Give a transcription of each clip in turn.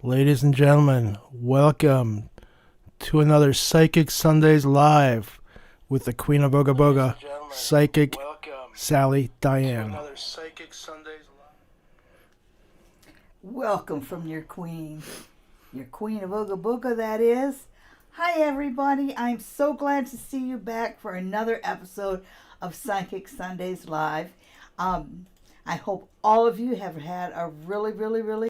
Ladies and gentlemen, welcome to another Psychic Sundays Live with the Queen of Boga Boga, Psychic Sally Diane. Welcome from your queen of Ooga Booga, that is. Hi, everybody. I'm so glad to see you back for another episode of Psychic Sundays Live. I hope all of you have had a really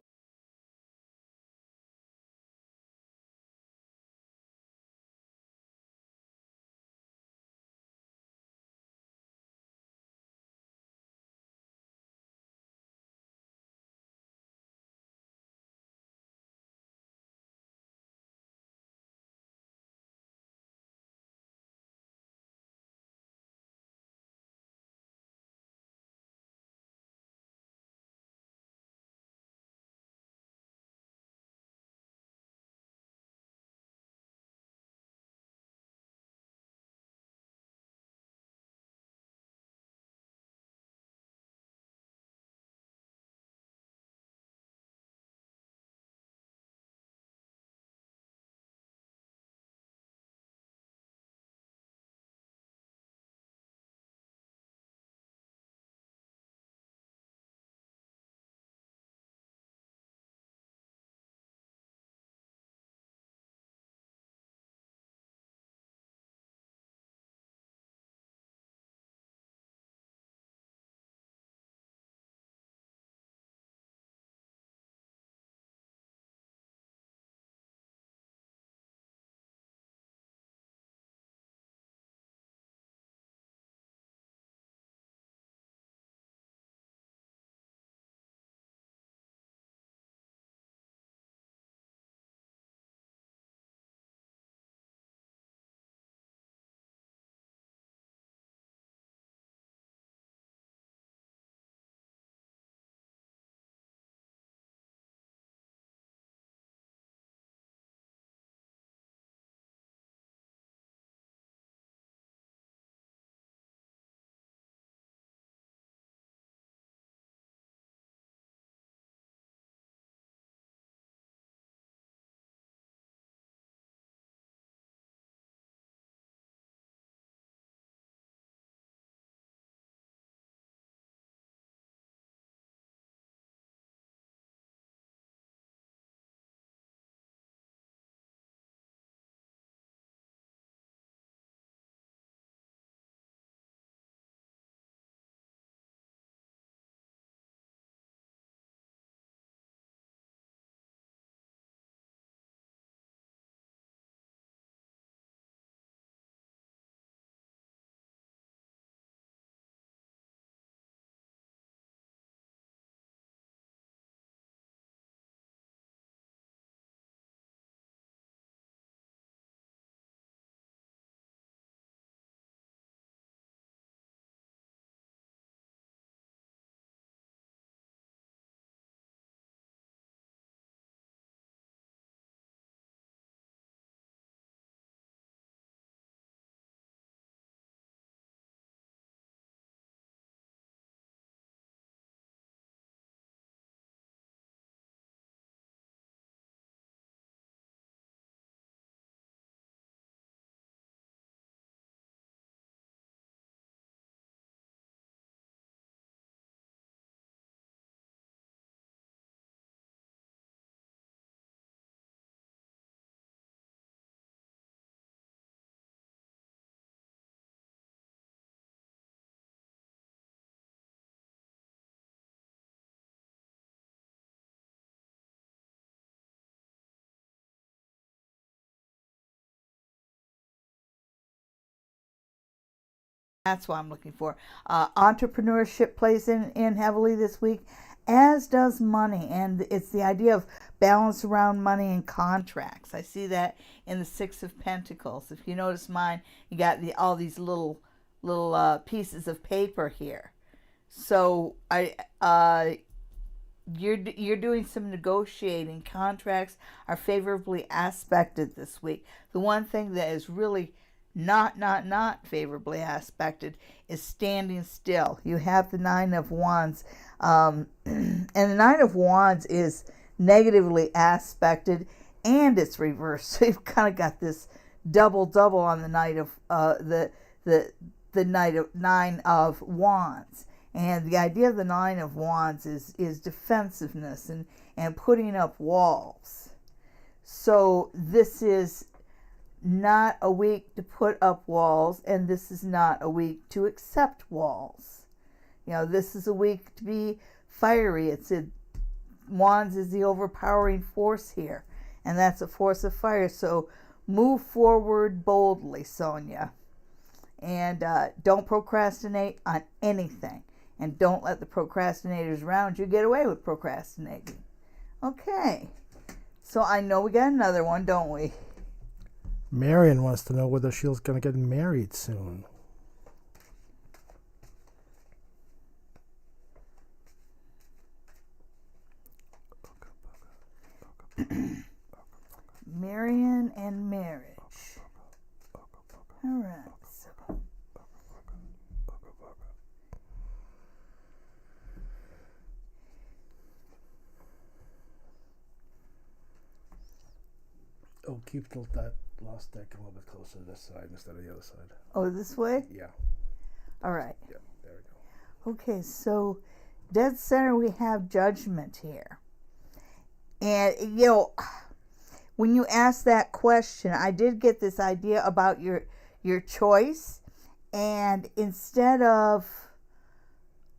That's what I'm looking for. Entrepreneurship plays in heavily this week, as does money. And it's the idea of balance around money and contracts. I see that in the Six of Pentacles. If you notice mine, you got all these little pieces of paper here. So you're doing some negotiating. Contracts are favorably aspected this week. The one thing that is really not favorably aspected is standing still. You have the Nine of Wands, and the Nine of Wands is negatively aspected, and it's reversed. So you've kind of got this double on the night of the night of Nine of Wands. And the idea of the Nine of Wands is defensiveness and putting up walls. So this is not a week to put up walls, and this is not a week to accept walls. This is a week to be fiery. Wands is the overpowering force here, and that's a force of fire. So move forward boldly, Sonia. And don't procrastinate on anything. And don't let the procrastinators around you get away with procrastinating. Okay. So I know we got another one, don't we? Marion wants to know whether she's going to get married soon. Marion and marriage. All right. Oh, keep that last deck a little bit closer to this side instead of the other side. Oh, this way? Yeah. All right. Yeah, there we go. Okay, so dead center we have Judgment here. And, when you ask that question, I did get this idea about your choice. And instead of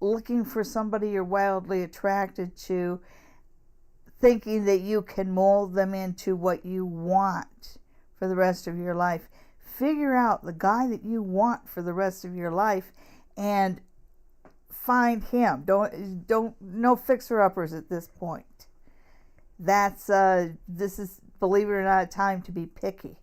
looking for somebody you're wildly attracted to, thinking that you can mold them into what you want for the rest of your life, figure out the guy that you want for the rest of your life and find him. No fixer-uppers at this point. This is, believe it or not, a time to be picky.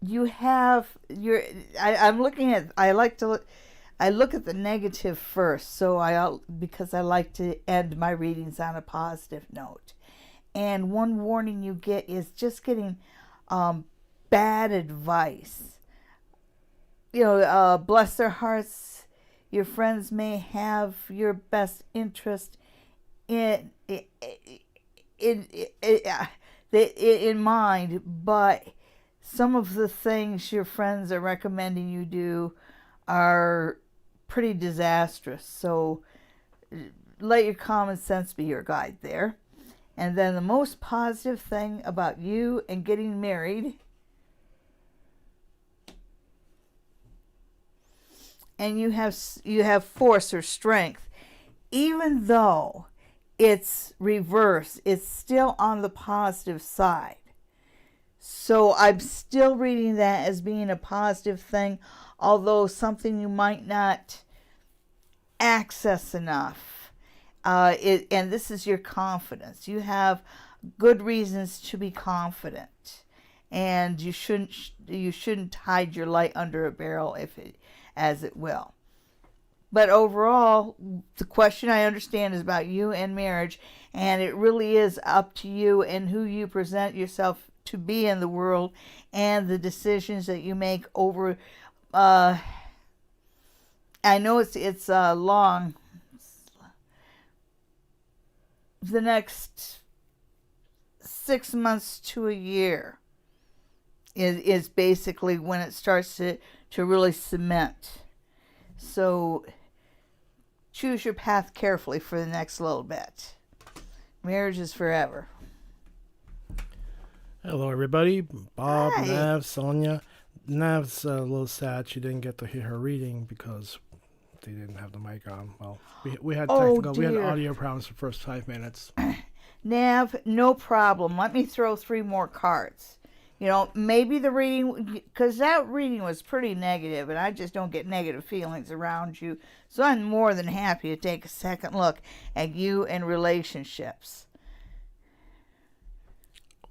You have I look at the negative first, because I like to end my readings on a positive note. And one warning you get is just getting bad advice. Bless their hearts, your friends may have your best interest in mind, but some of the things your friends are recommending you do are pretty disastrous. So let your common sense be your guide there. And then the most positive thing about you and getting married, and you have force or strength, even though it's reverse, it's still on the positive side. So I'm still reading that as being a positive thing, although something you might not access enough. And this is your confidence. You have good reasons to be confident, and you shouldn't hide your light under a barrel as it will. But overall, the question I understand is about you and marriage, and it really is up to you and who you present yourself to be in the world, and the decisions that you make over. I know it's long. The next 6 months to a year is basically when it starts to really cement. So choose your path carefully for the next little bit. Marriage is forever. Hello, everybody. Bob, Hi. Nav, Sonia. Nav's a little sad she didn't get to hear her reading because they didn't have the mic on. Well, we had audio problems for the first 5 minutes. Nav, no problem. Let me throw 3 more cards. Maybe the reading, because that reading was pretty negative, and I just don't get negative feelings around you. So I'm more than happy to take a second look at you and relationships.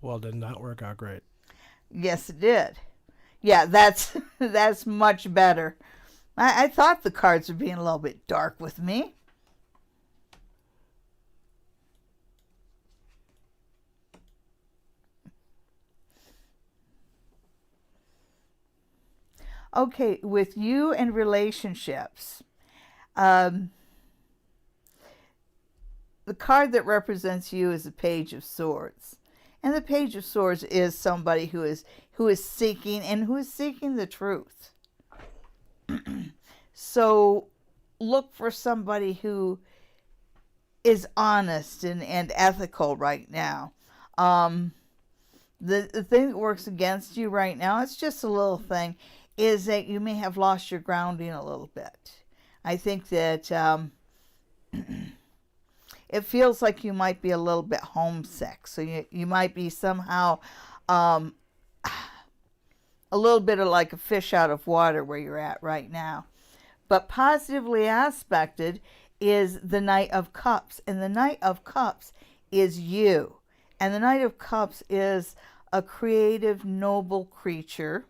Well, didn't that work out great? Yes, it did. Yeah, that's much better. I thought the cards were being a little bit dark with me. Okay, with you and relationships, the card that represents you is the Page of Swords. And the Page of Swords is somebody who is seeking the truth. So look for somebody who is honest and ethical right now. The thing that works against you right now, it's just a little thing, is that you may have lost your grounding a little bit. I think that it feels like you might be a little bit homesick. So you might be somehow a little bit of like a fish out of water where you're at right now. But positively aspected is the Knight of Cups. And the Knight of Cups is you. And the Knight of Cups is a creative, noble creature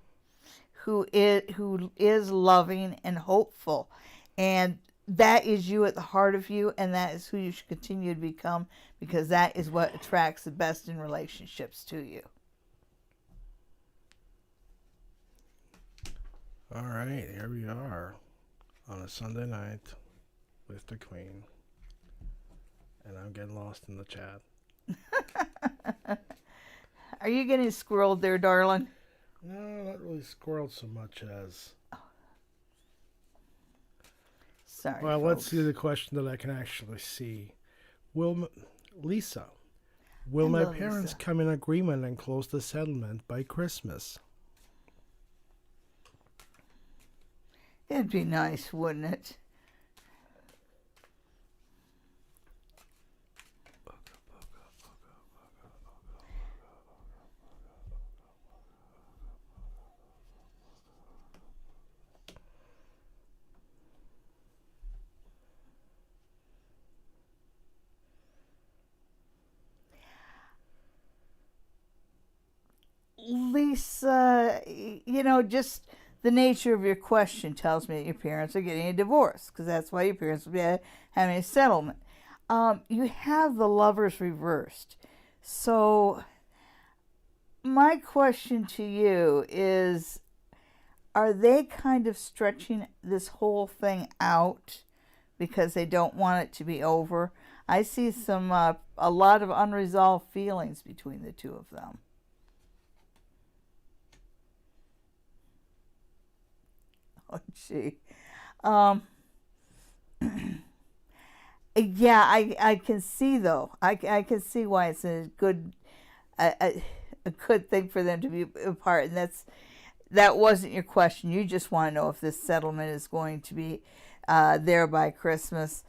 who is loving and hopeful. And that is you at the heart of you, and that is who you should continue to become, because that is what attracts the best in relationships to you. All right, here we are on a Sunday night with the Queen. And I'm getting lost in the chat. Are you getting squirreled there, darling? No, not really squirreled so much as... Sorry, well, folks. let's see the question that I can actually see. Lisa, will my Hello, parents Lisa. come in agreement and close the settlement by Christmas? It'd be nice, wouldn't it? Lisa, just the nature of your question tells me that your parents are getting a divorce, because that's why your parents would be having a settlement. You have the Lovers reversed. So my question to you is, are they kind of stretching this whole thing out because they don't want it to be over? I see a lot of unresolved feelings between the two of them. Oh, gee. Yeah, I can see, though. I can see why it's a good thing for them to be apart. And that wasn't your question. You just want to know if this settlement is going to be there by Christmas.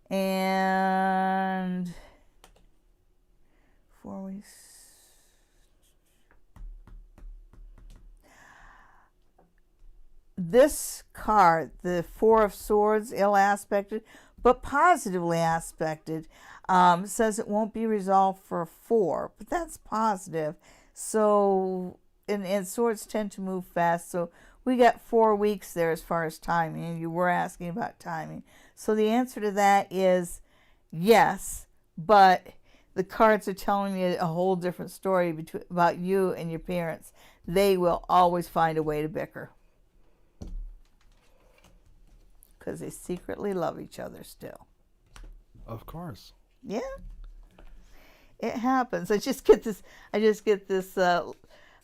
And 4 weeks. This card, the Four of Swords, ill aspected, but positively aspected, says it won't be resolved for 4, but that's positive. So, and swords tend to move fast, so we got 4 weeks there as far as timing, and you were asking about timing. So the answer to that is yes, but the cards are telling me a whole different story about you and your parents. They will always find a way to bicker, because they secretly love each other still. Of course. Yeah, it happens. I just get this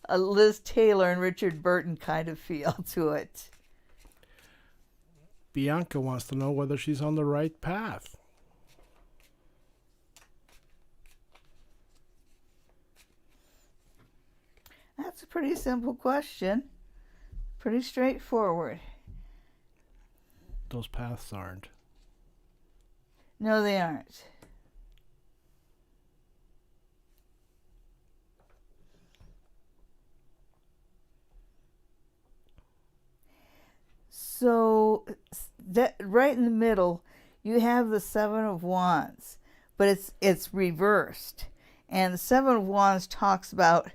Liz Taylor and Richard Burton kind of feel to it. Bianca wants to know whether she's on the right path. That's a pretty simple question. Pretty straightforward. Those paths aren't. No, they aren't. So that right in the middle, you have the Seven of Wands, but it's reversed. And the Seven of Wands talks about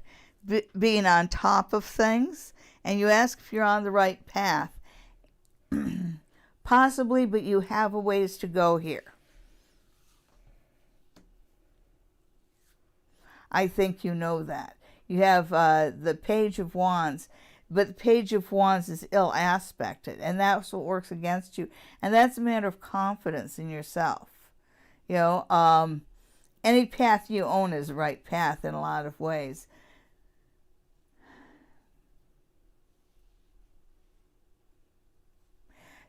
being on top of things, and you ask if you're on the right path. Possibly, but you have a ways to go here. I think you know that. You have the Page of Wands But the Page of Wands is ill aspected, and that's what works against you. And that's a matter of confidence in yourself. You know, any path you own is the right path in a lot of ways.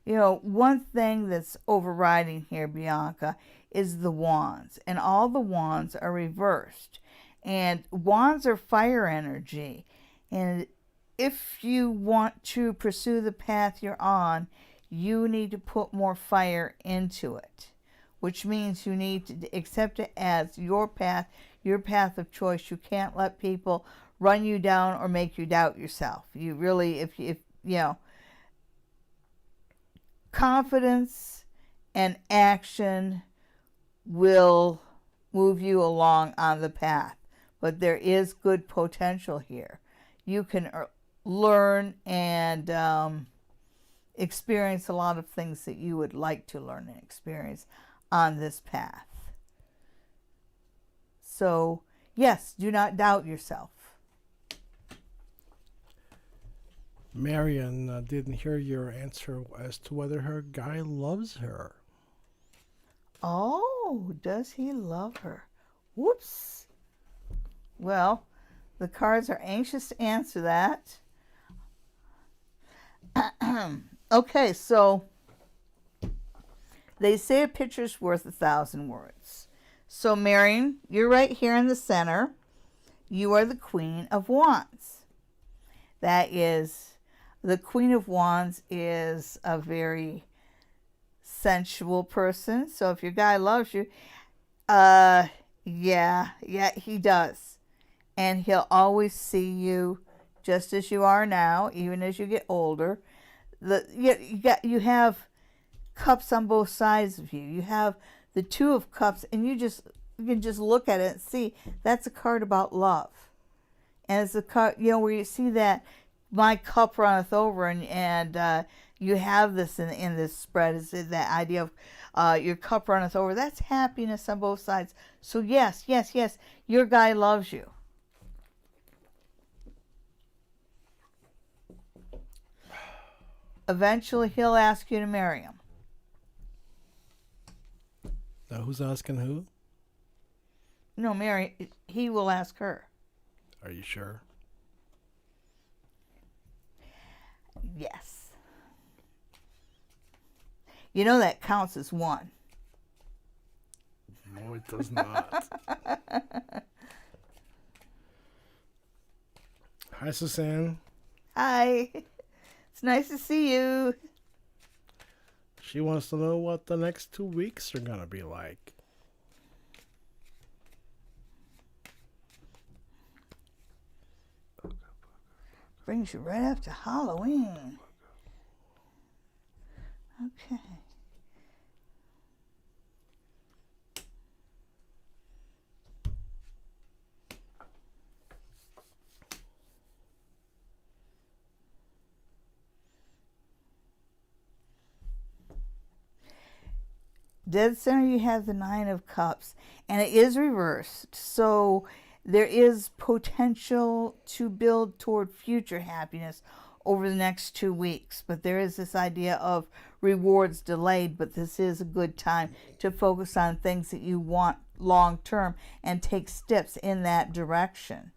You know, one thing that's overriding here, Bianca, is the wands. And all the wands are reversed. And wands are fire energy. And if you want to pursue the path you're on, you need to put more fire into it. Which means you need to accept it as your path of choice. You can't let people run you down or make you doubt yourself. You really, if you know, confidence and action will move you along on the path. But there is good potential here. You can learn and experience a lot of things that you would like to learn and experience on this path. So, yes, do not doubt yourself. Marion didn't hear your answer as to whether her guy loves her. Oh, does he love her? Whoops. Well, the cards are anxious to answer that. Okay, so they say a picture's worth 1,000 words. So, Marion, you're right here in the center. You are the Queen of Wands. That is, the Queen of Wands is a very sensual person. So if your guy loves you, yeah, he does. And he'll always see you just as you are now, even as you get older. You have cups on both sides of you. You have the Two of Cups, and you can just look at it and see that's a card about love. And it's a card, you know, where you see that my cup runneth over, and you have this in this spread, is that idea of your cup runneth over. That's happiness on both sides. So yes, your guy loves you. Eventually, he'll ask you to marry him. Now, who's asking who? No, Mary, he will ask her. Are you sure? Yes. You know that counts as one. No, it does not. Hi, Suzanne. Hi. It's nice to see you. She wants to know what the next 2 weeks are going to be like. Brings you right up to Halloween. Okay. Dead center, you have the Nine of Cups, and it is reversed. So there is potential to build toward future happiness over the next 2 weeks. But there is this idea of rewards delayed, but this is a good time to focus on things that you want long term and take steps in that direction.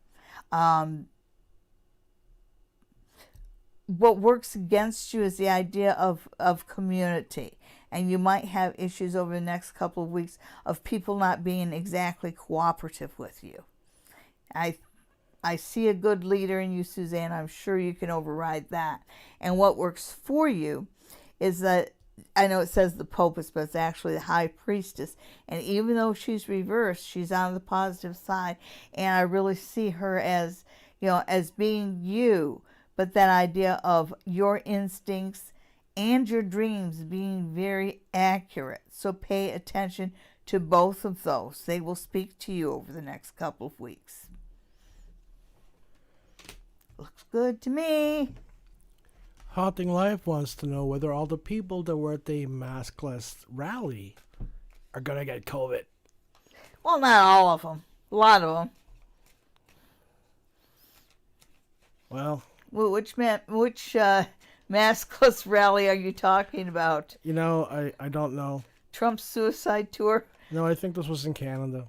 What works against you is the idea of community. And you might have issues over the next couple of weeks of people not being exactly cooperative with you. I see a good leader in you, Suzanne. I'm sure you can override that. And what works for you is that, I know it says the Popus, but it's actually the High Priestess. And even though she's reversed, she's on the positive side. And I really see her as, you know, as being you. But that idea of your instincts and your dreams being very accurate. So pay attention to both of those. They will speak to you over the next couple of weeks. Looks good to me. Haunting Life wants to know whether all the people that were at the maskless rally are going to get COVID. Well, not all of them. A lot of them. Well, Which maskless rally are you talking about? You know, I don't know. Trump's suicide tour? No, I think this was in Canada.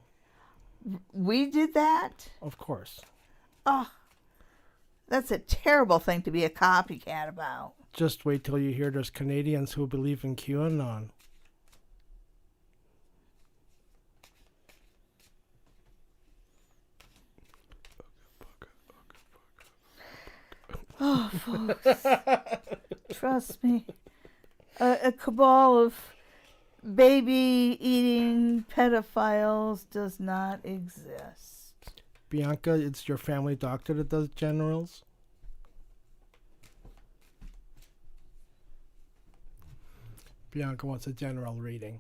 We did that? Of course. Oh, that's a terrible thing to be a copycat about. Just wait till you hear there's Canadians who believe in QAnon. Oh, folks, trust me, a cabal of baby-eating pedophiles does not exist. Bianca, it's your family doctor that does generals? Bianca wants a general reading.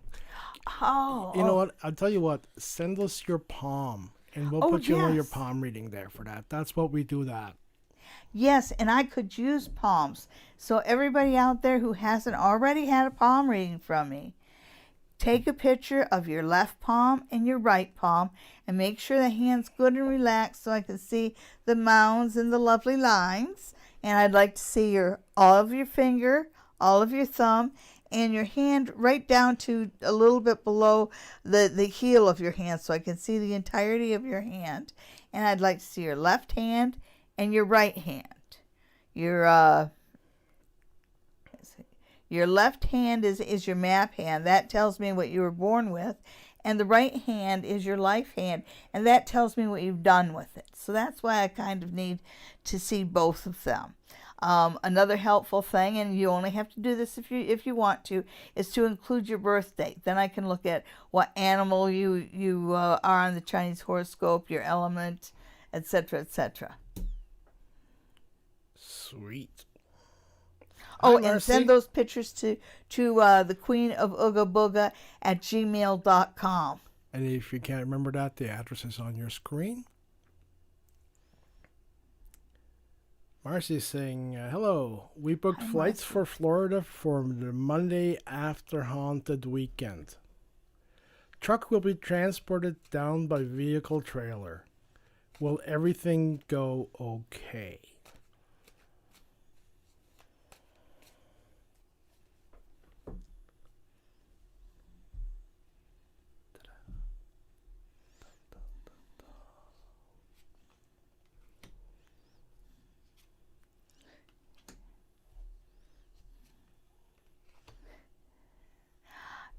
Oh. You know what? I'll tell you what. Send us your palm, and we'll put you on your palm reading there for that. That's what we do that. Yes, and I could use palms. So everybody out there who hasn't already had a palm reading from me, take a picture of your left palm and your right palm and make sure the hand's good and relaxed so I can see the mounds and the lovely lines. And I'd like to see all of your finger, all of your thumb, and your hand right down to a little bit below the heel of your hand so I can see the entirety of your hand. And I'd like to see your left hand and your right hand. Your left hand is your map hand. That tells me what you were born with. And the right hand is your life hand. And that tells me what you've done with it. So that's why I kind of need to see both of them. Another helpful thing, and you only have to do this if you want to, is to include your birth date. Then I can look at what animal you are on the Chinese horoscope, your element, etc., etc. Sweet. Oh, and send those pictures to the Queen of Ooga Booga at gmail.com. And if you can't remember that, the address is on your screen. Marcy's saying, hello. We booked flights for Florida for the Monday after Haunted Weekend. Truck will be transported down by vehicle trailer. Will everything go okay?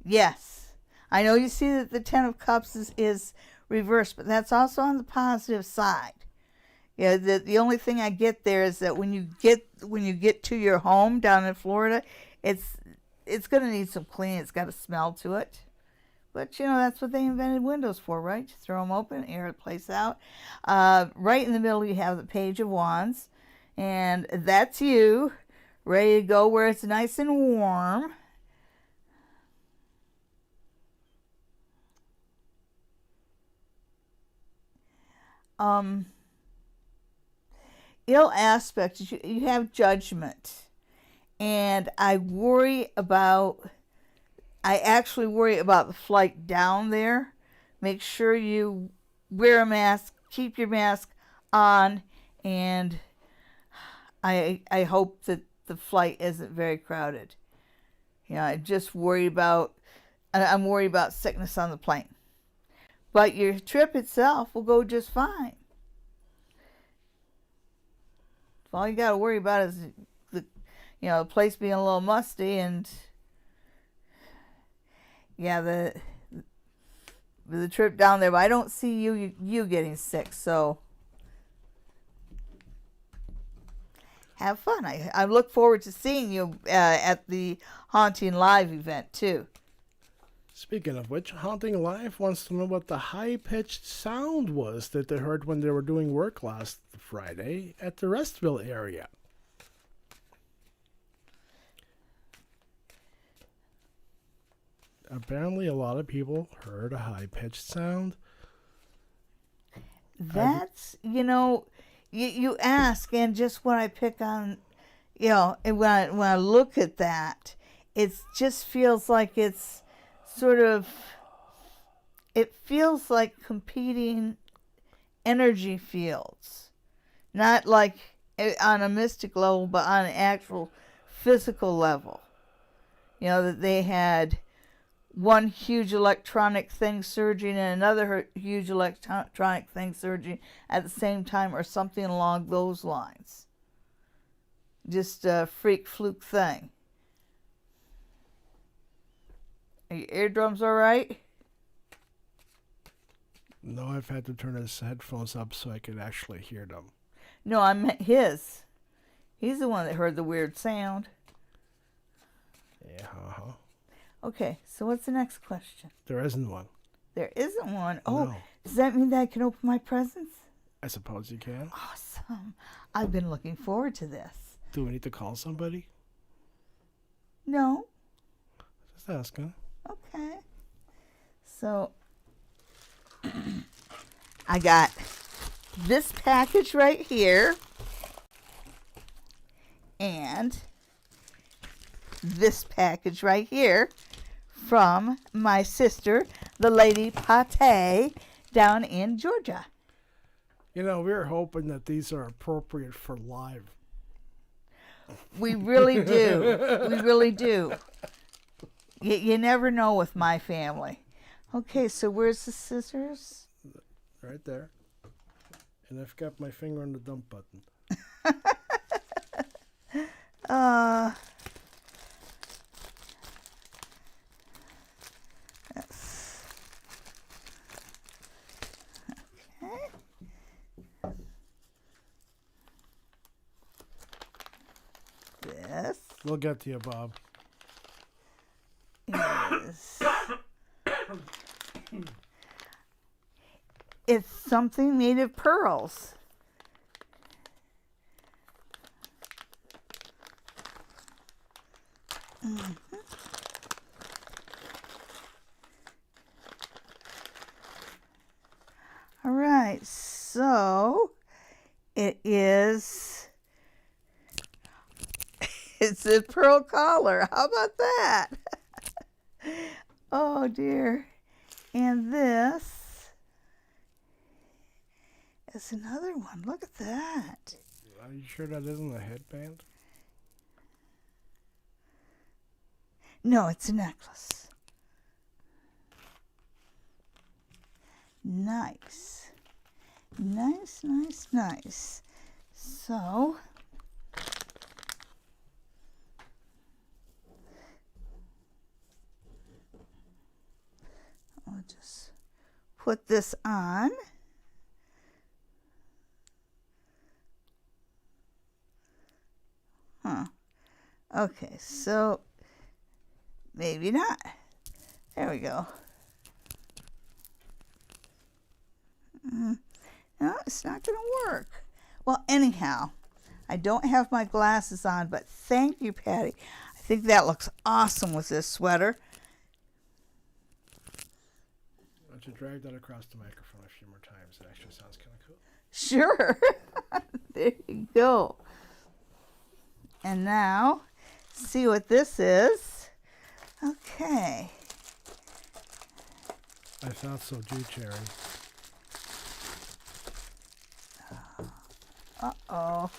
Yes. I know you see that the Ten of Cups is reversed, but that's also on the positive side. Yeah, the only thing I get there is that when you get to your home down in Florida, it's going to need some cleaning. It's got a smell to it. But, you know, that's what they invented windows for, right? Just throw them open, air the place out. Right in the middle, you have the Page of Wands. And that's you, ready to go where it's nice and warm. Ill aspects, you have judgment. And I actually worry about the flight down there. Make sure you wear a mask, keep your mask on, and I hope that the flight isn't very crowded. Yeah, I'm worried about sickness on the plane. But your trip itself will go just fine. All you got to worry about is the place being a little musty, and yeah, the trip down there. But I don't see you getting sick, so have fun. I look forward to seeing you at the Haunting Live event too. Speaking of which, Haunting Live wants to know what the high-pitched sound was that they heard when they were doing work last Friday at the Restville area. Apparently, a lot of people heard a high-pitched sound. That's, you ask, and just when I pick on, and when I look at that, it just feels like it's it feels like competing energy fields, not like on a mystic level, but on an actual physical level. You know, that they had one huge electronic thing surging and another huge electronic thing surging at the same time, or something along those lines. Just a freak fluke thing. Are your eardrums all right? No, I've had to turn his headphones up so I could actually hear them. No, I meant his. He's the one that heard the weird sound. Yeah, Okay, so what's the next question? There isn't one. There isn't one. Oh, No. Does that mean that I can open my presents? I suppose you can. Awesome. I've been looking forward to this. Do we need to call somebody? No? Just asking. Okay. So, I got this package right here. And this package right here from my sister, the Lady Pate, down in Georgia. You know, we're hoping that these are appropriate for live. We really do. We really do. You never know with my family. Okay, so where's the scissors? Right there. And I've got my finger on the dump button. Yes. Okay. This We'll get to you, Bob. is... It's something made of pearls. Mm-hmm. All right, so it is, it's a pearl collar. How about that? Oh dear. And this is another one. Look at that. Are you sure that isn't a headband? No, it's a necklace. Nice. Nice, nice, nice. So, I'll just put this on. Okay, so maybe not. There we go. No, it's not going to work. Well, anyhow, I don't have my glasses on, but thank you, Patty. I think that looks awesome with this sweater. Why don't you drag that across the microphone a few more times? It actually sounds kind of cool. Sure. There you go. And now, see what this is. Okay. I thought so, too, Cherry. Uh-oh.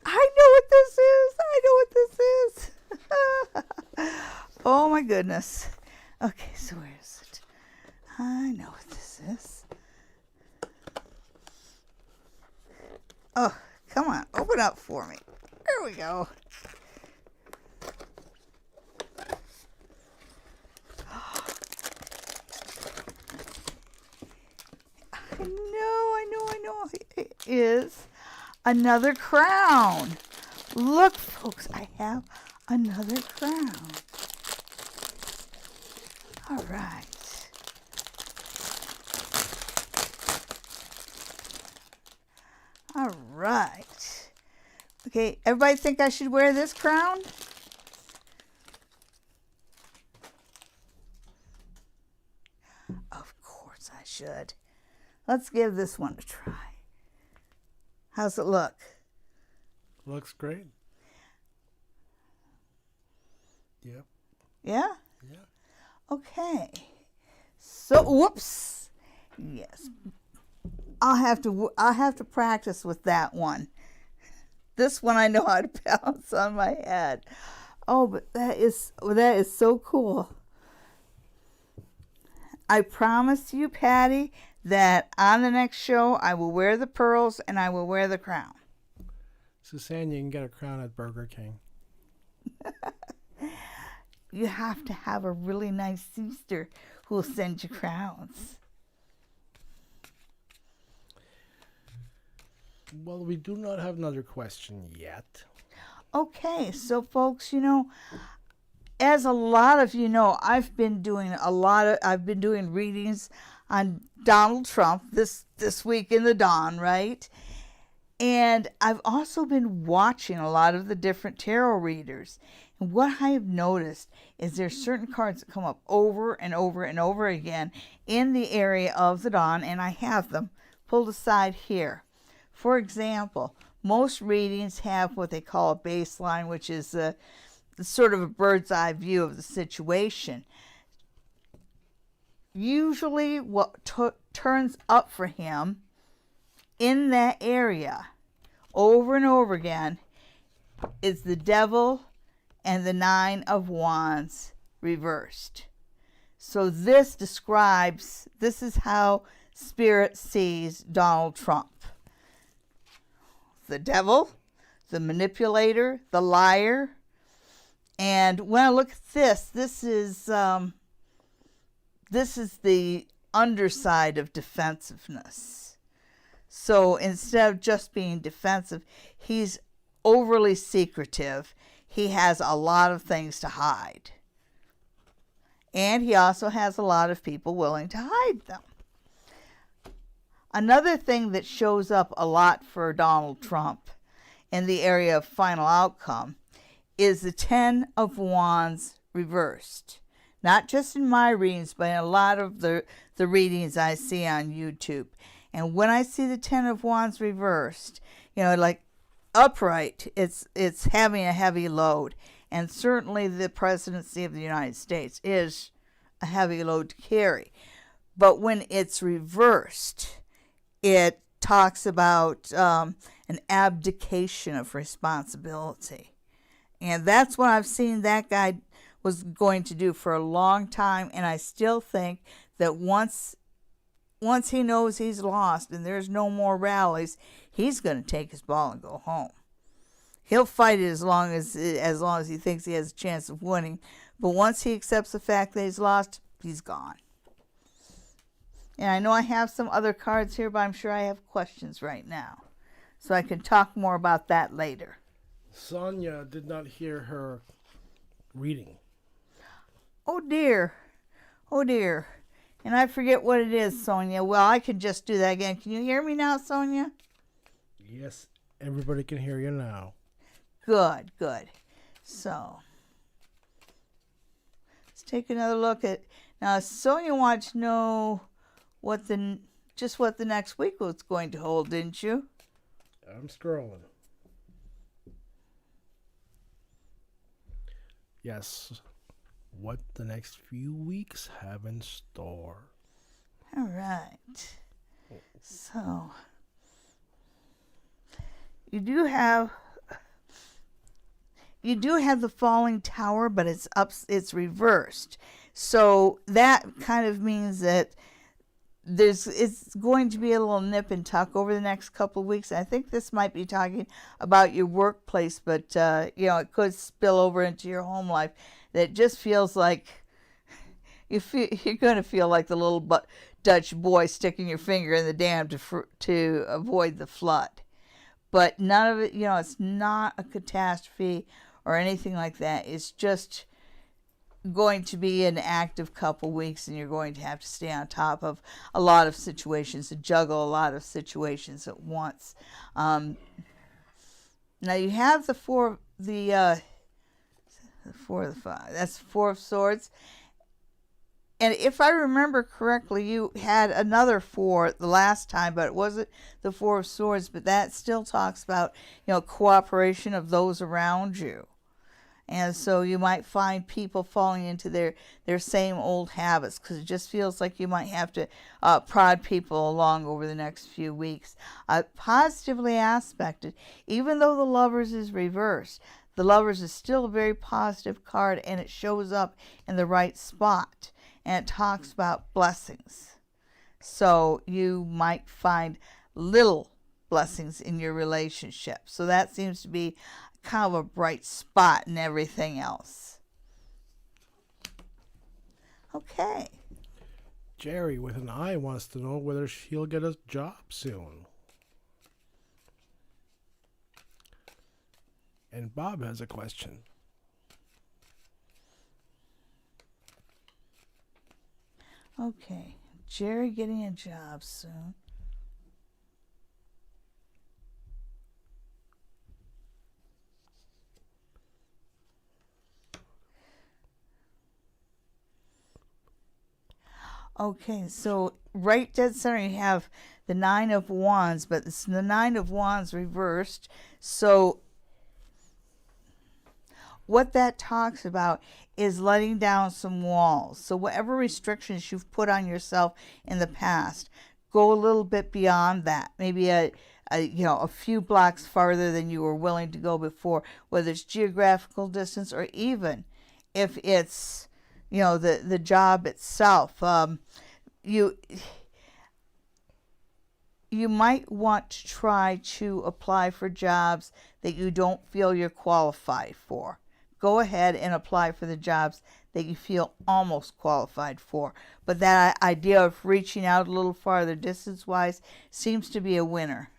I know what this is. I know what this is. Oh, my goodness. Okay, so where is it? I know what this is. Oh, come on. Open up for me. There we go. I know. It is another crown. Look, folks, I have another crown. All right. All right. Okay, everybody think I should wear this crown? Of course I should. Let's give this one a try. How's it look? Looks great. Yep. Yeah? Yeah. Okay. So, whoops. Yes. I'll have to practice with that one. This one I know how to balance on my head. Oh, but that is so cool. I promise you, Patty, that on the next show I will wear the pearls and I will wear the crown. Suzanne, you can get a crown at Burger King. You have to have a really nice sister who will send you crowns. Well, we do not have another question yet. Okay, so folks, as a lot of you know, I've been doing readings on Donald Trump this week in the Dawn, right? And I've also been watching a lot of the different tarot readers. And what I have noticed is there's certain cards that come up over and over and over again in the area of the Dawn, and I have them pulled aside here. For example, most readings have what they call a baseline, which is sort of a bird's eye view of the situation. Usually what turns up for him in that area over and over again is the Devil and the Nine of Wands reversed. So this is how Spirit sees Donald Trump. The devil, the manipulator, the liar. And when I look at this is the underside of defensiveness. So instead of just being defensive, he's overly secretive. He has a lot of things to hide. And he also has a lot of people willing to hide them. Another thing that shows up a lot for Donald Trump in the area of final outcome is the Ten of Wands reversed. Not just in my readings, but in a lot of the readings I see on YouTube. And when I see the Ten of Wands reversed, like upright, it's having a heavy load. And certainly the presidency of the United States is a heavy load to carry. But when it's reversed, it talks about an abdication of responsibility. And that's what I've seen that guy was going to do for a long time. And I still think that once he knows he's lost and there's no more rallies, he's going to take his ball and go home. He'll fight it as long as he thinks he has a chance of winning. But once he accepts the fact that he's lost, he's gone. And I know I have some other cards here, but I'm sure I have questions right now. So I can talk more about that later. Sonia did not hear her reading. Oh dear. Oh dear. And I forget what it is, Sonia. Well, I can just do that again. Can you hear me now, Sonia? Yes, everybody can hear you now. Good, good. So, let's take another look at... Now, Sonia wants to know what the next week was going to hold, didn't you? I'm scrolling. Yes, what the next few weeks have in store. All right. So, you do have the falling tower, but it's reversed. So that kind of means that it's going to be a little nip and tuck over the next couple of weeks. I think this might be talking about your workplace, but it could spill over into your home life. That just feels like you're going to feel like the little Dutch boy sticking your finger in the dam to avoid the flood. But none of it, it's not a catastrophe or anything like that. It's just going to be an active couple weeks, and you're going to have to stay on top of a lot of situations and juggle a lot of situations at once. Now you have the four of the five. That's Four of Swords. And if I remember correctly, you had another four the last time, but it wasn't the Four of Swords. But that still talks about cooperation of those around you. And so you might find people falling into their same old habits, because it just feels like you might have to prod people along over the next few weeks. Positively aspected, even though the Lovers is reversed, the Lovers is still a very positive card, and it shows up in the right spot, and it talks about blessings. So you might find little blessings in your relationship. So that seems to be kind of a bright spot in everything else. Okay. Jerry with an I wants to know whether she'll get a job soon. And Bob has a question. Okay. Jerry getting a job soon. Okay, so right dead center you have the Nine of Wands, but it's the Nine of Wands reversed. So what that talks about is letting down some walls. So whatever restrictions you've put on yourself in the past, go a little bit beyond that. Maybe a few blocks farther than you were willing to go before, whether it's geographical distance or even if it's the job itself. You might want to try to apply for jobs that you don't feel you're qualified for. Go ahead and apply for the jobs that you feel almost qualified for. But that idea of reaching out a little farther distance-wise seems to be a winner.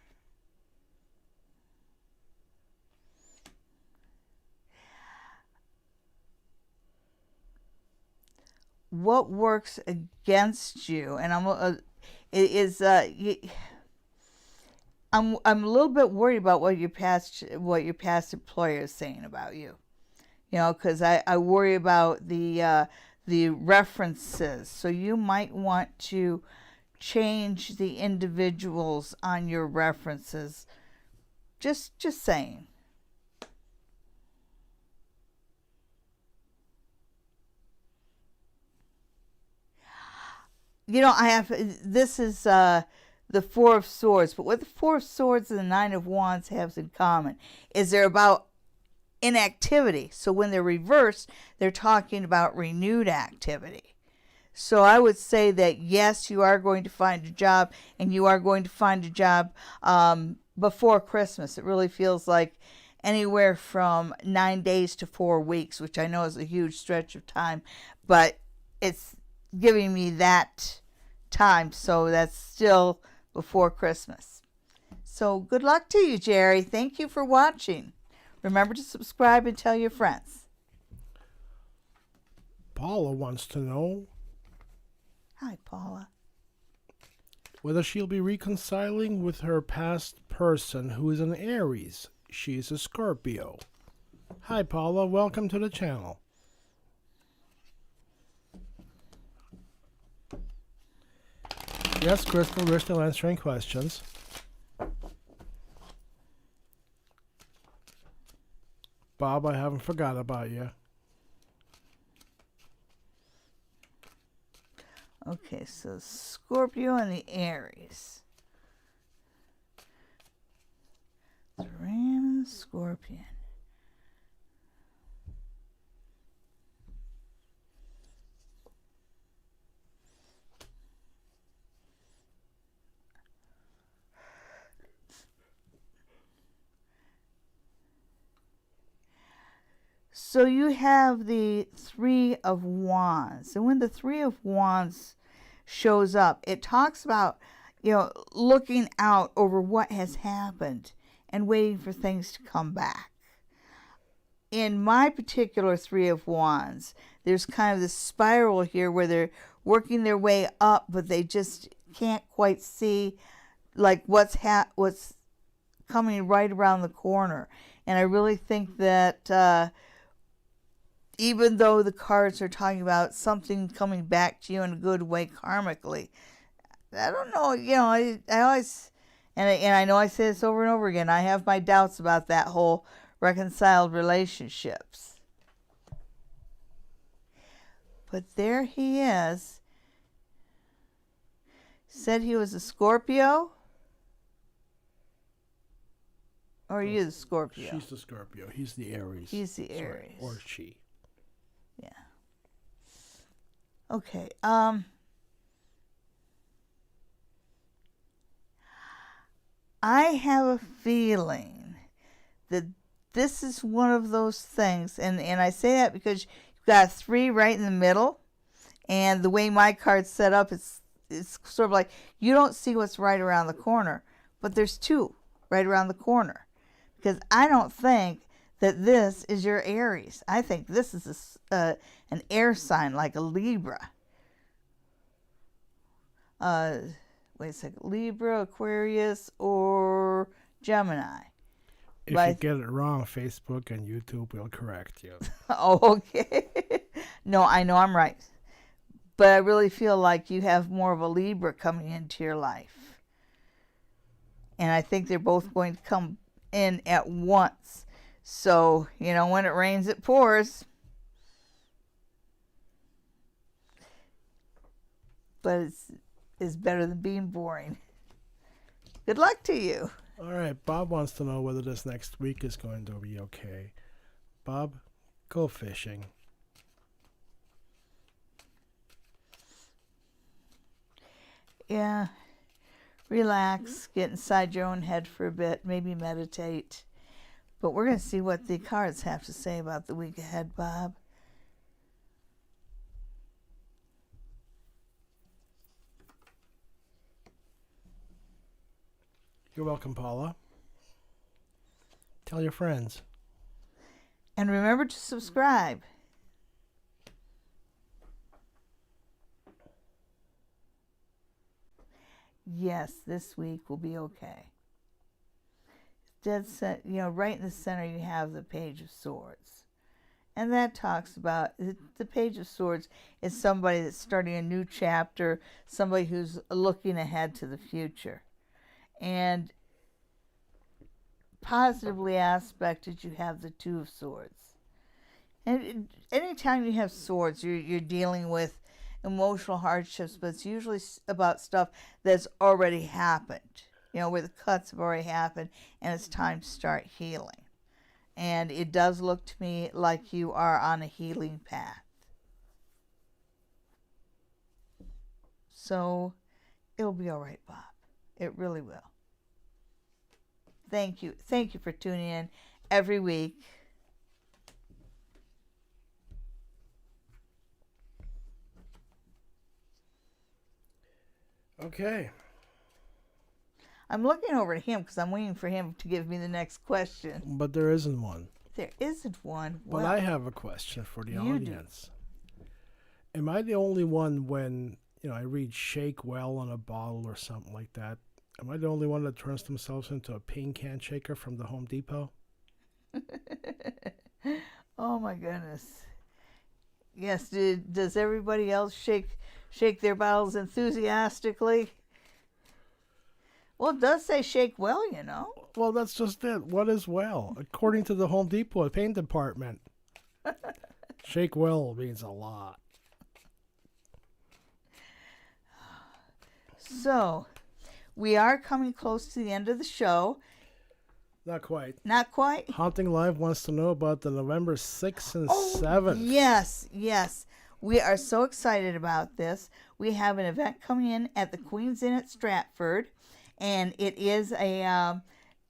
What works against you, and I'm a little bit worried about what your past employer is saying about you. Because I worry about the references. So you might want to change the individuals on your references. Just saying. This is the Four of Swords, but what the Four of Swords and the Nine of Wands have in common is they're about inactivity. So when they're reversed, they're talking about renewed activity. So I would say that yes, you are going to find a job, and you are going to find a job before Christmas. It really feels like anywhere from 9 days to 4 weeks, which I know is a huge stretch of time, but it's giving me that time, so that's still before Christmas. So good luck to you, Jerry. Thank you for watching. Remember to subscribe and tell your friends. Paula wants to know. Hi, Paula. Whether she'll be reconciling with her past person who is an Aries. She's a Scorpio. Hi, Paula. Welcome to the channel. Yes, Crystal, we're still answering questions. Bob, I haven't forgot about you. Okay, so Scorpio and the Aries. The Ram and the Scorpion. So you have the Three of Wands. And when the Three of Wands shows up, it talks about, looking out over what has happened and waiting for things to come back. In my particular Three of Wands, there's kind of this spiral here where they're working their way up, but they just can't quite see like what's coming right around the corner. And I really think that even though the cards are talking about something coming back to you in a good way karmically, I don't know, I always, and I know I say this over and over again, I have my doubts about that whole reconciled relationships. But there he is. Said he was a Scorpio? Or are you the Scorpio? She's the Scorpio. He's the Aries. He's the Sorry, Aries. or she. Yeah. Okay. I have a feeling that this is one of those things, and I say that because you've got 3 right in the middle, and the way my card's set up, it's sort of like you don't see what's right around the corner, but there's 2 right around the corner, because I don't think that this is your Aries. I think this is an air sign like a Libra. Wait a second, Libra, Aquarius, or Gemini. If you get it wrong, Facebook and YouTube will correct you. Oh, okay. No, I know I'm right. But I really feel like you have more of a Libra coming into your life. And I think they're both going to come in at once. So, when it rains, it pours. But it's better than being boring. Good luck to you. All right, Bob wants to know whether this next week is going to be okay. Bob, go fishing. Yeah, relax, get inside your own head for a bit, maybe meditate. But we're going to see what the cards have to say about the week ahead, Bob. You're welcome, Paula. Tell your friends. And remember to subscribe. Yes, this week will be okay. Dead set, right in the center you have the Page of Swords. And that talks about, the Page of Swords is somebody that's starting a new chapter, somebody who's looking ahead to the future. And positively aspected, you have the Two of Swords. And anytime you have swords, you're dealing with emotional hardships, but it's usually about stuff that's already happened, where the cuts have already happened, and it's time to start healing. And it does look to me like you are on a healing path. So it'll be all right, Bob. It really will. Thank you. Thank you for tuning in every week. Okay. I'm looking over to him because I'm waiting for him to give me the next question. But there isn't one. There isn't one. But I have a question for the audience. Am I the only one when, I read shake well on a bottle or something like that? Am I the only one that turns themselves into a paint can shaker from the Home Depot? Oh my goodness. Yes, does everybody else shake their bottles enthusiastically? Well, it does say shake well, Well, that's just it. What is well? According to the Home Depot paint department, shake well means a lot. So, we are coming close to the end of the show. Not quite. Not quite? Haunting Live wants to know about the November 6th and 7th. Yes. We are so excited about this. We have an event coming in at the Queen's Inn at Stratford, and it is an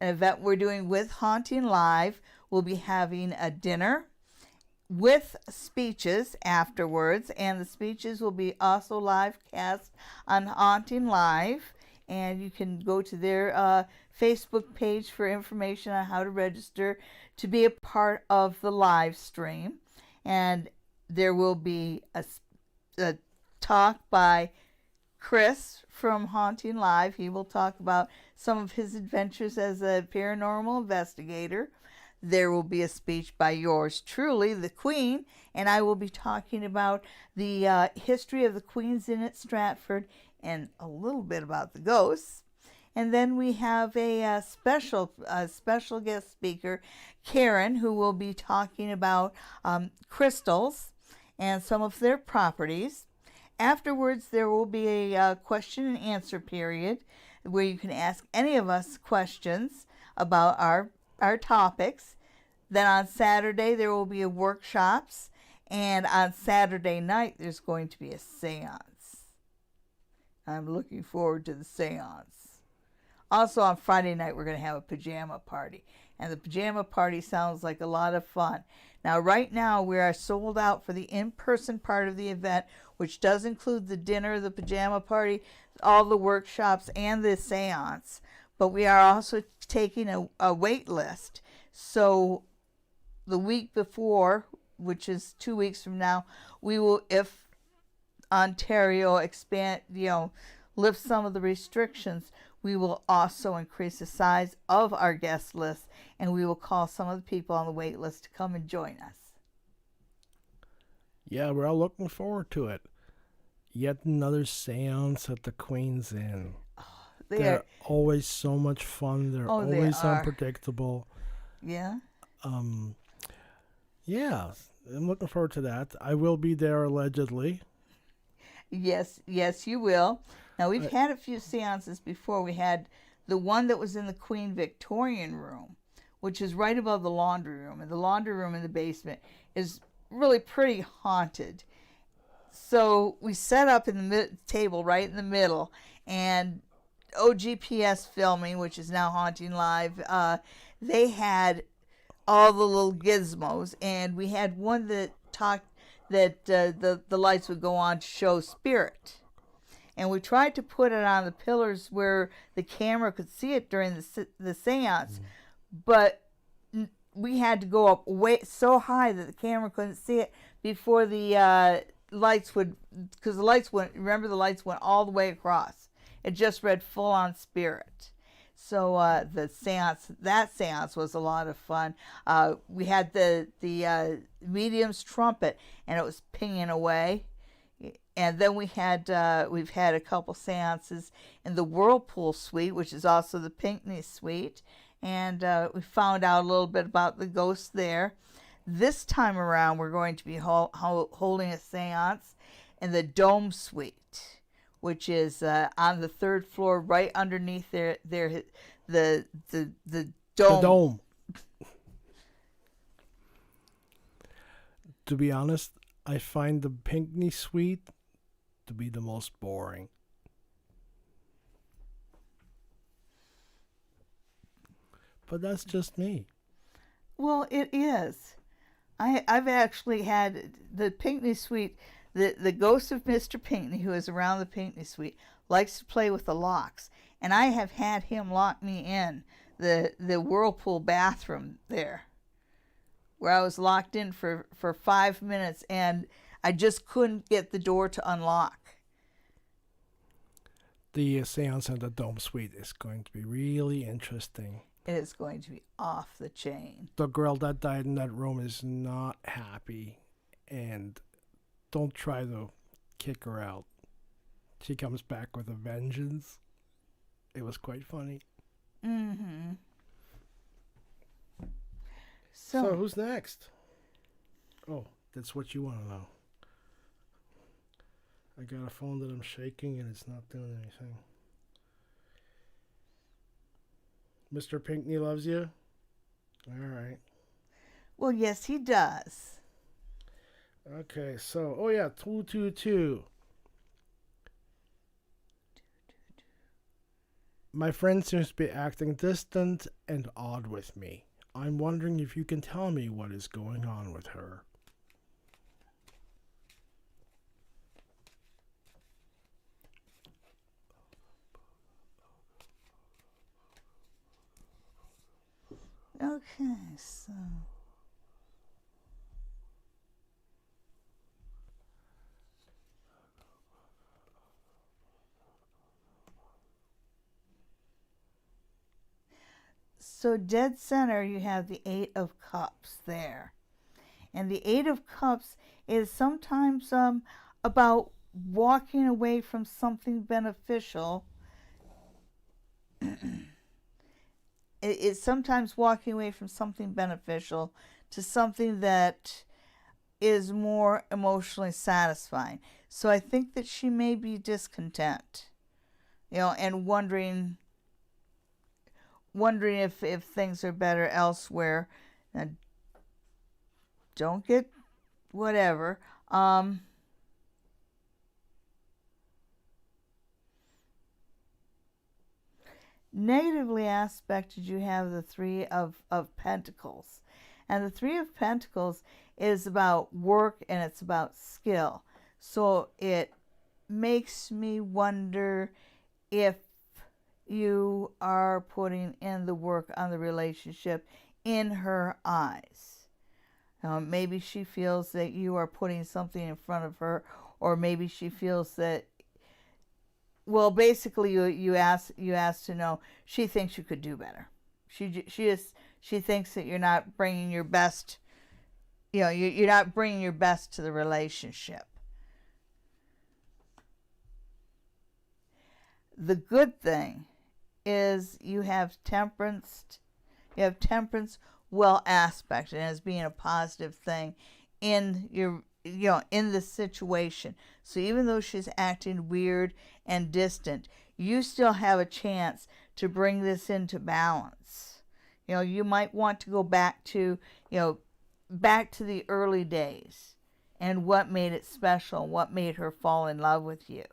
event we're doing with Haunting Live. We'll be having a dinner with speeches afterwards, and the speeches will be also live cast on Haunting Live. And you can go to their Facebook page for information on how to register to be a part of the live stream. And there will be a talk by Chris from Haunting Live. He will talk about some of his adventures as a paranormal investigator. There will be a speech by yours truly, the Queen, and I will be talking about the history of the Queen's Inn at Stratford and a little bit about the ghosts. And then we have a special guest speaker, Karen, who will be talking about crystals and some of their properties. Afterwards, there will be a question and answer period where you can ask any of us questions about our topics. Then on Saturday, there will be workshops, and on Saturday night, there's going to be a seance. I'm looking forward to the seance. Also on Friday night, we're going to have a pajama party, and the pajama party sounds like a lot of fun. Now, right now, we are sold out for the in-person part of the event, which does include the dinner, the pajama party, all the workshops, and the seance. But we are also taking a wait list. So the week before, which is 2 weeks from now, we will, if Ontario lifts some of the restrictions, we will also increase the size of our guest list, and we will call some of the people on the wait list to come and join us. Yeah, we're all looking forward to it. Yet another seance at the Queen's Inn. They're always so much fun. They're always unpredictable. Yeah. Yeah, I'm looking forward to that. I will be there allegedly. Yes, you will. Now, we've had a few seances before. We had the one that was in the Queen Victorian room, which is right above the laundry room. And the laundry room in the basement is really pretty haunted. So we set up in the table right in the middle, and OGPS Filming, which is now Haunting Live, they had all the little gizmos, and we had one that talked that the lights would go on to show spirit. And we tried to put it on the pillars where the camera could see it during the seance, but we had to go up way so high that the camera couldn't see it before the lights would, because the lights went all the way across. It just read full on spirit. So that seance was a lot of fun. We had the medium's trumpet, and it was pinging away. And then we've had a couple seances in the Whirlpool Suite, which is also the Pinckney Suite, and we found out a little bit about the ghosts there. This time around, we're going to be holding a seance in the Dome Suite, which is on the third floor, right underneath the dome. The dome. To be honest, I find the Pinckney Suite to be the most boring. But that's just me. Well, it is. I've actually had the Pinckney Suite. The ghost of Mr. Pinckney, who is around the Pinckney Suite, likes to play with the locks, and I have had him lock me in the Whirlpool bathroom there, where I was locked in for 5 minutes, and I just couldn't get the door to unlock. The seance in the Dome Suite is going to be really interesting. It is going to be off the chain. The girl that died in that room is not happy, and don't try to kick her out. She comes back with a vengeance. It was quite funny. Mm-hmm. So who's next? Oh, that's what you want to know. I got a phone that I'm shaking and it's not doing anything. Mr. Pinckney loves you? All right. Well, yes, he does. Okay, so, 222. My friend seems to be acting distant and odd with me. I'm wondering if you can tell me what is going on with her. Okay, so... So dead center, you have the Eight of Cups there. And the Eight of Cups is sometimes about walking away from something beneficial. It's sometimes walking away from something beneficial to something that is more emotionally satisfying. So I think that she may be discontent, and wondering if things are better elsewhere. And don't get whatever. Negatively aspected, you have the Three of Pentacles. And the Three of Pentacles is about work and it's about skill. So it makes me wonder if you are putting in the work on the relationship in her eyes. Maybe she feels that you are putting something in front of her, or maybe she feels that, well, basically you ask to know, she thinks you could do better. She thinks that you're not bringing your best, you're not bringing your best to the relationship. The good thing is you have temperance. You have temperance well aspected as being a positive thing in your, in the situation. So even though she's acting weird and distant, you still have a chance to bring this into balance. You might want to go back to the early days and what made it special, what made her fall in love with you,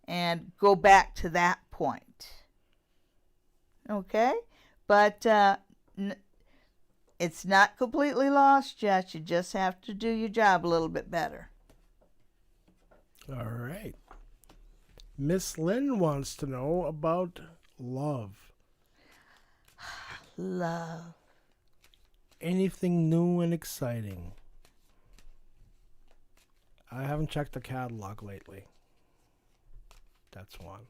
and go back to that point. Okay? But it's not completely lost yet. You just have to do your job a little bit better. All right. Miss Lynn wants to know about love. Love. Anything new and exciting? I haven't checked the catalog lately. That's one.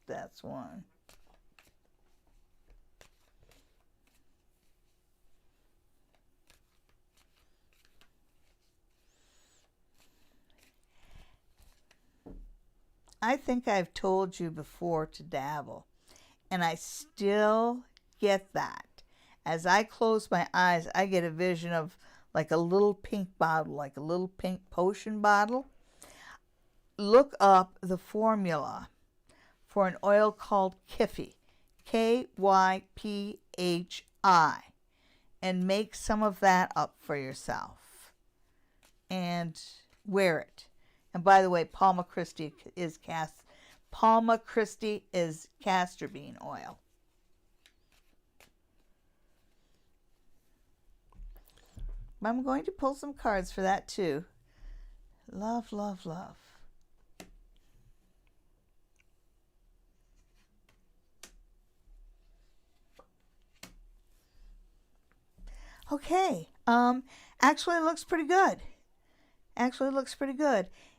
That's one. I think I've told you before to dabble, and I still get that. As I close my eyes, I get a vision of like a little pink bottle, like a little pink potion bottle. Look up the formula for an oil called Kyphi, Kyphi, and make some of that up for yourself and wear it. And by the way, Palma Christi is castor bean oil. I'm going to pull some cards for that too. Love, love, love. Okay. Actually it looks pretty good.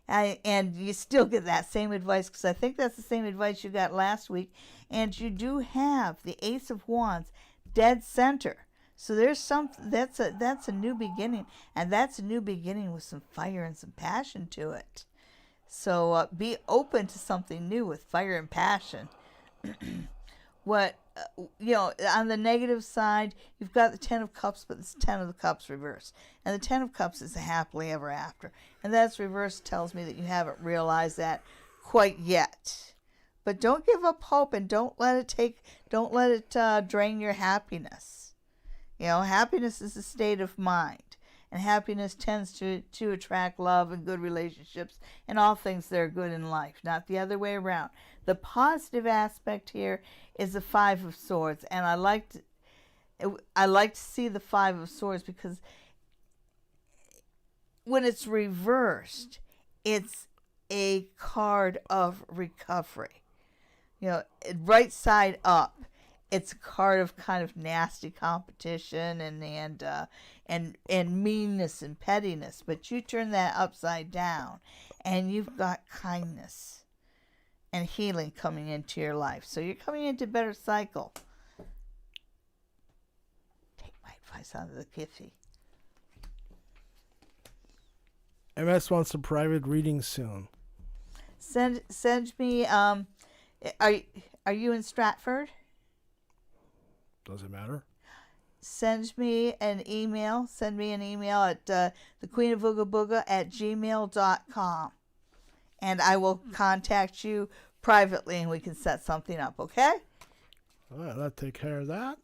And you still get that same advice, because I think that's the same advice you got last week. And you do have the Ace of Wands dead center. So there's that's a new beginning, and that's a new beginning with some fire and some passion to it. So be open to something new with fire and passion. On the negative side, you've got the Ten of Cups, but it's Ten of Cups reversed. And the Ten of Cups is a happily ever after. And that's reversed tells me that you haven't realized that quite yet. But don't give up hope, and don't let it drain your happiness. Happiness is a state of mind. And happiness tends to attract love and good relationships and all things that are good in life, not the other way around. The positive aspect here is the Five of Swords, and I like to see the Five of Swords because when it's reversed, it's a card of recovery. Right side up, it's a card of kind of nasty competition and meanness and pettiness. But you turn that upside down, and you've got kindness and healing coming into your life. So you're coming into a better cycle. Take my advice on the Kyphi. MS wants a private reading soon. Send me. Are you in Stratford? Does it matter? send me an email. Send me an email at thequeenofoogaboogah@gmail.com. And I will contact you privately and we can set something up, okay? All right, let's take care of that.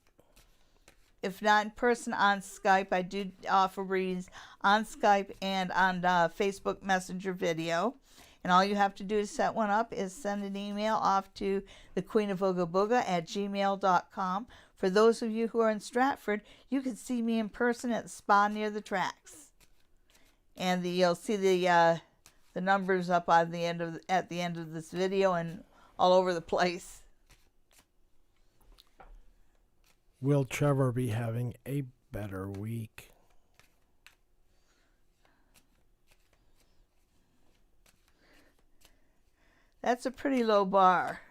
If not in person, on Skype. I do offer readings on Skype and on Facebook Messenger video. And all you have to do to set one up is send an email off to thequeenofoogaboogah@gmail.com. For those of you who are in Stratford, you can see me in person at the spa near the tracks. And you'll see the numbers up on the end of at the end of this video and all over the place. Will Trevor be having a better week? That's a pretty low bar.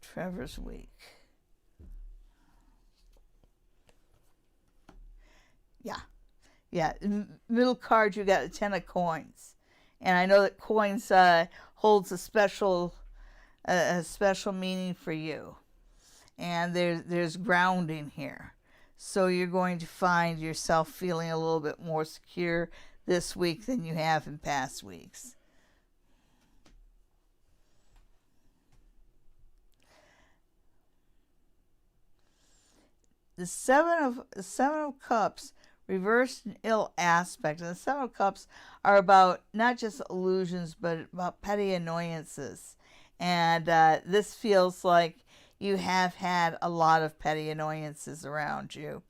Trevor's week. Yeah. Middle card, you got a 10 of coins, and I know that coins holds a special meaning for you. And there's grounding here, so you're going to find yourself feeling a little bit more secure this week than you have in past weeks. The Seven of Cups reversed an ill aspect, and the Seven of Cups are about not just illusions but about petty annoyances. And this feels like you have had a lot of petty annoyances around you.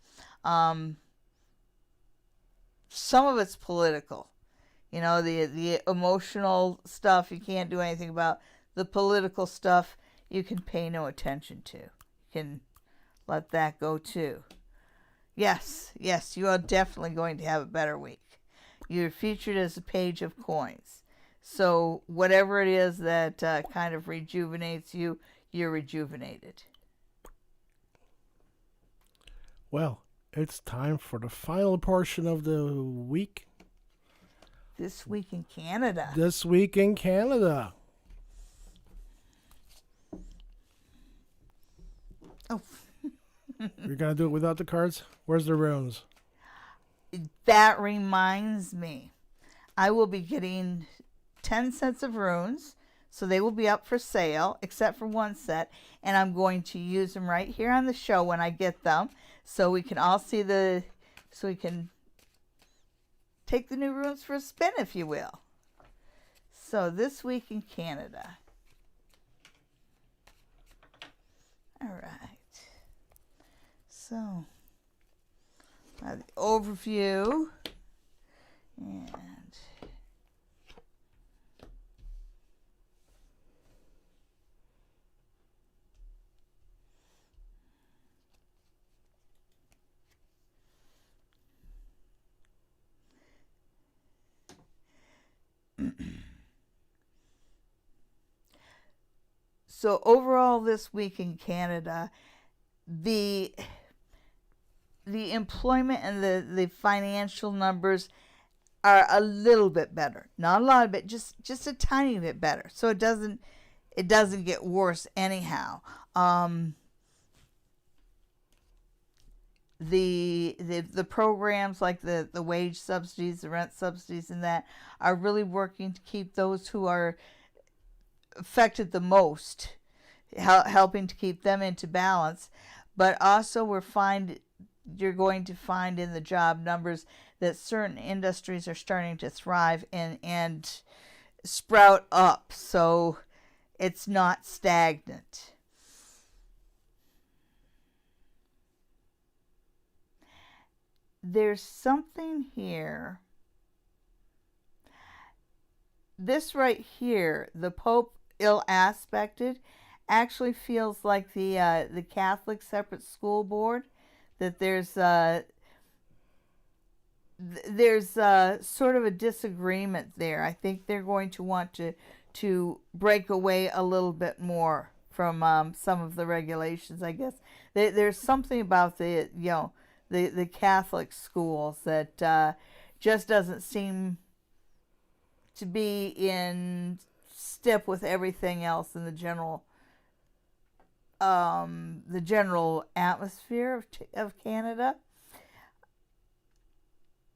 Some of it's political. You know, the emotional stuff you can't do anything about. The political stuff you can pay no attention to. You can let that go too. Yes, you are definitely going to have a better week. You're featured as a page of coins. So whatever it is that kind of rejuvenates you, you're rejuvenated. Well, it's time for the final portion of the week. This week in Canada. This week in Canada. Oh. You're going to do it without the cards? Where's the runes? That reminds me. I will be getting 10 sets of runes, so they will be up for sale, except for one set, and I'm going to use them right here on the show when I get them, so we can all see so we can take the new runes for a spin, if you will. So this week in Canada. All right. So, the overview, and so overall this week in Canada, the employment and the financial numbers are a little bit better. Not a lot of it, just a tiny bit better. So it doesn't get worse anyhow. The programs like the wage subsidies, the rent subsidies, and that are really working to keep those who are affected the most, helping to keep them into balance. But also you're going to find in the job numbers that certain industries are starting to thrive and sprout up, so it's not stagnant. There's something here. This right here, the Pope ill aspected, actually feels like the Catholic separate school board. That there's sort of a disagreement there. I think they're going to want to break away a little bit more from some of the regulations. I guess there's something about the Catholic schools that just doesn't seem to be in step with everything else in the general the general atmosphere of Canada,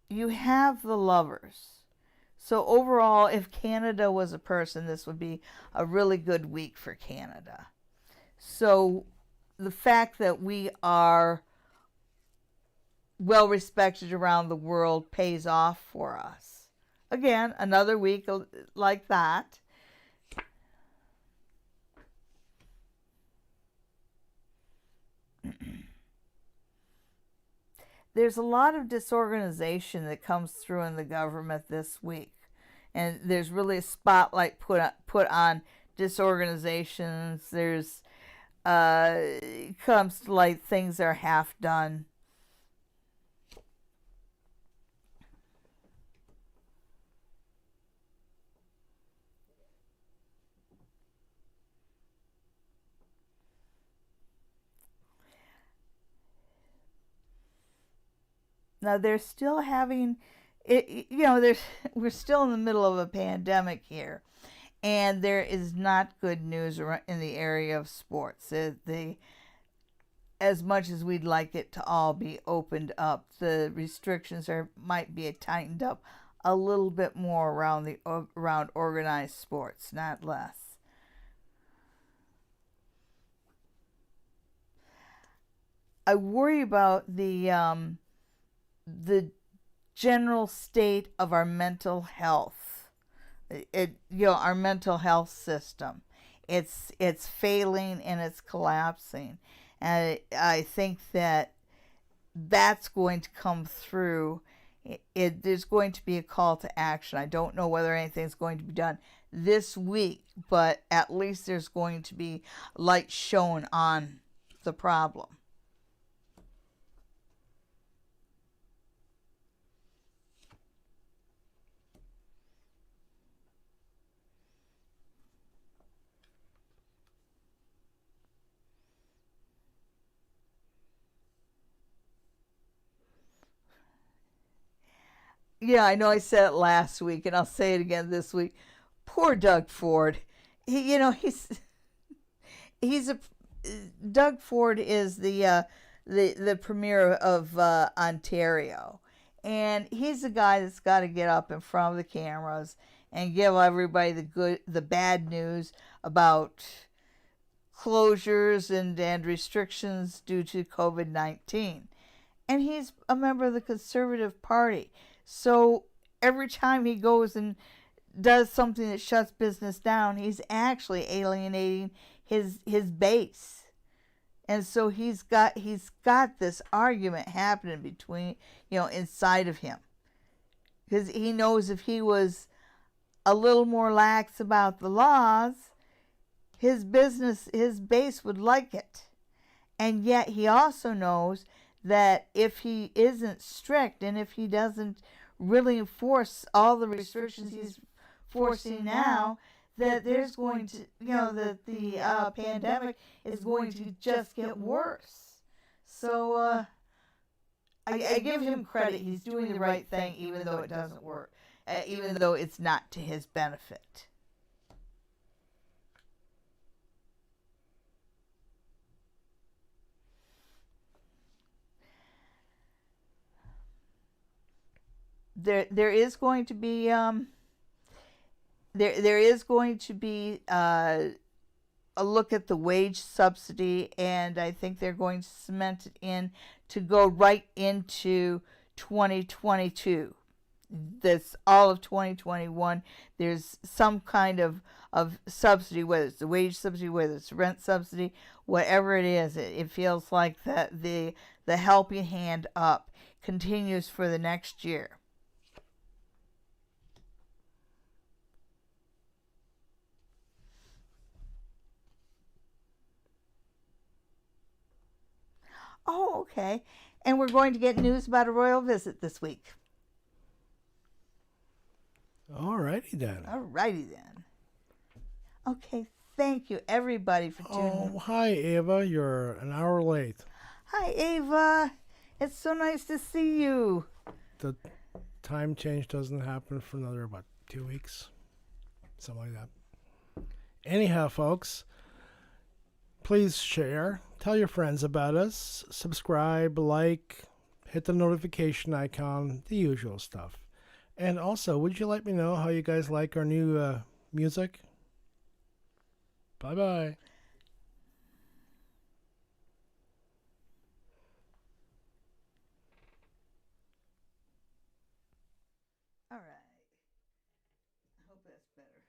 you have the lovers. So overall, if Canada was a person, this would be a really good week for Canada. So the fact that we are well respected around the world pays off for us. Again, another week like that. There's a lot of disorganization that comes through in the government this week. And there's really a spotlight put on disorganizations. There's comes to light things are half done. Now they're still having it, we're still in the middle of a pandemic here, and there is not good news in the area of sports. As much as we'd like it to all be opened up, the restrictions might be tightened up a little bit more around organized sports, not less. I worry about the general state of our mental health. Our mental health system. It's failing and it's collapsing. And I think that's going to come through. There's going to be a call to action. I don't know whether anything's going to be done this week, but at least there's going to be light shown on the problem. Yeah, I know I said it last week, and I'll say it again this week. Poor Doug Ford. He's a Doug Ford is the premier of Ontario, and he's the guy that's got to get up in front of the cameras and give everybody the bad news about closures and restrictions due to COVID-19. And he's a member of the Conservative Party. So every time he goes and does something that shuts business down, he's actually alienating his base. And so he's got this argument happening between, inside of him. Because he knows if he was a little more lax about the laws, his base would like it. And yet he also knows that if he isn't strict and if he doesn't really enforce all the restrictions he's forcing now, that there's going to, that the pandemic is going to just get worse. So I give him credit. He's doing the right thing, even though it doesn't work, even though it's not to his benefit. There is going to be there is going to be a look at the wage subsidy, and I think they're going to cement it in to go right into 2022. This all of 2021. There's some kind of subsidy, whether it's the wage subsidy, whether it's rent subsidy, whatever it is. It feels like that the helping hand up continues for the next year. Oh, okay. And we're going to get news about a royal visit this week. Alrighty then. Alrighty then. Okay, thank you everybody for tuning in. Oh, hi Ava. You're an hour late. Hi Ava. It's so nice to see you. The time change doesn't happen for another, about 2 weeks? Something like that. Anyhow, folks, Please share, tell your friends about us, subscribe, like, hit the notification icon, the usual stuff. And also, would you let me know how you guys like our new music? Bye bye. All right. I hope that's better.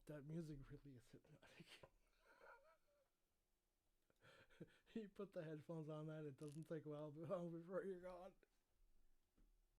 That music really is hypnotic. You put the headphones on that, it doesn't take long before you're gone.